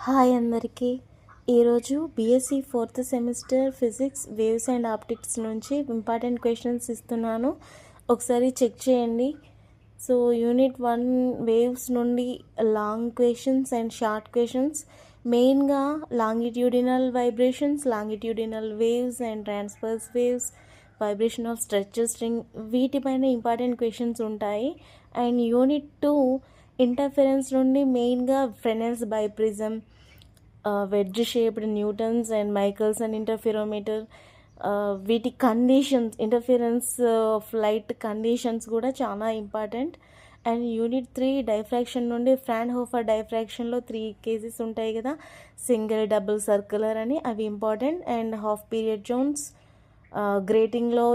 Hi అందరికీ. ఈరోజు BSc 4th semester physics waves and optics నుంచి ఇంపార్టెంట్ క్వశ్చన్స్ ఇస్తున్నాను, ఒకసారి చెక్ చేయండి. సో యూనిట్ 1 వేవ్స్ నుండి long questions and short questions, మెయిన్గా longitudinal vibrations, longitudinal waves and transverse waves, vibration of stretcher string, వీటిపైన important questions ఉంటాయి. And unit 2 interference నుండి మెయిన్గా Fresnel's biprism, wedge shaped Newton's and Michelson interferometer, వీటి conditions, interference of light conditions కూడా చాలా important. And unit 3 diffraction నుండి Fraunhofer డైఫ్రాక్షన్లో 3 cases ఉంటాయి కదా, సింగిల్, డబుల్, సర్క్యులర్ అని, అవి important. And half period zones, గ్రేటింగ్లో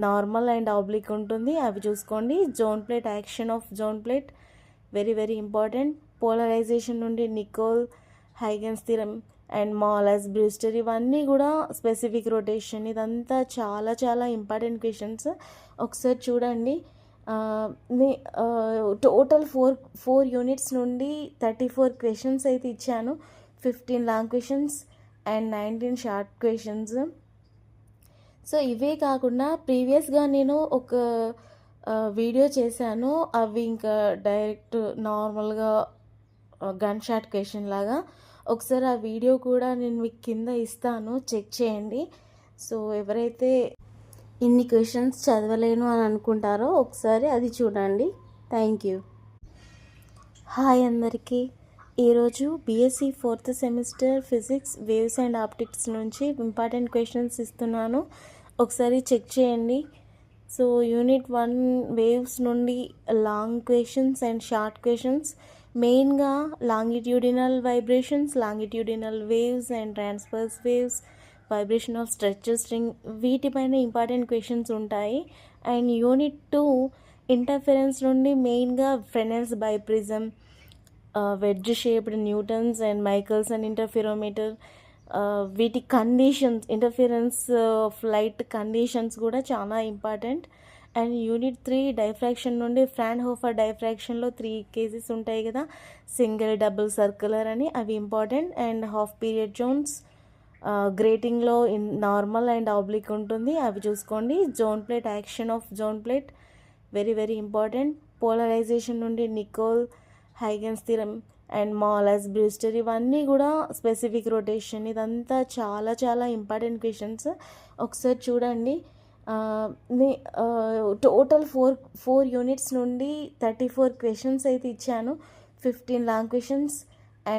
నార్మల్ అండ్ ఆబ్లిక్ ఉంటుంది, అవి చూసుకోండి. Zone plate, action of zone plate, very very important. Polarisation నుండి Nicol, Huygens theorem and Malus, Brewster, ఇవన్నీ కూడా స్పెసిఫిక్ రొటేషన్, ఇదంతా చాలా చాలా ఇంపార్టెంట్ క్వశ్చన్స్, ఒకసారి చూడండి. టోటల్ ఫోర్ యూనిట్స్ నుండి 34 క్వశ్చన్స్ అయితే ఇచ్చాను, 15 long questions and 19 short questions. So ఇవే కాకుండా ప్రీవియస్గా నేను ఒక వీడియో చేశాను, అవి ఇంకా డైరెక్ట్ నార్మల్గా గన్ షాట్ క్వశ్చన్ లాగా, ఒకసారి ఆ వీడియో కూడా నేను మీకు కింద ఇస్తాను, చెక్ చేయండి. సో ఎవరైతే ఇన్ని క్వశ్చన్స్ చదవలేను అని అనుకుంటారో ఒకసారి అది చూడండి. Thank you. హాయ్ అందరికీ. ఈరోజు BSc 4th semester physics waves and optics నుంచి ఇంపార్టెంట్ క్వశ్చన్స్ ఇస్తున్నాను, ఒకసారి చెక్ చేయండి. సో యూనిట్ 1 వేవ్స్ నుండి long questions and short questions, మెయిన్గా longitudinal vibrations, longitudinal waves and transverse waves, vibration of stretcher string, వీటిపైన important questions ఉంటాయి. And unit 2 interference నుండి మెయిన్గా Fresnel's biprism, wedge shaped Newton's and Michelson interferometer, వీటి conditions, interference of light conditions కూడా చాలా important. And unit 3 diffraction నుండి Fraunhofer డైఫ్రాక్షన్లో 3 cases ఉంటాయి కదా, సింగిల్, డబుల్, సర్క్యులర్ అని, అవి important. And half period zones, గ్రేటింగ్లో నార్మల్ అండ్ ఆబ్లిక్ ఉంటుంది, అవి చూసుకోండి. Zone plate, action of zone plate, very very important. Polarisation నుండి Nicol, Huygens theorem and Malus, Brewster, ఇవన్నీ కూడా స్పెసిఫిక్ రొటేషన్, ఇదంతా చాలా చాలా ఇంపార్టెంట్ క్వశ్చన్స్, ఒకసారి చూడండి. టోటల్ ఫోర్ యూనిట్స్ నుండి 34 క్వశ్చన్స్ అయితే ఇచ్చాను, 15 లాంగ్ క్వశ్చన్స్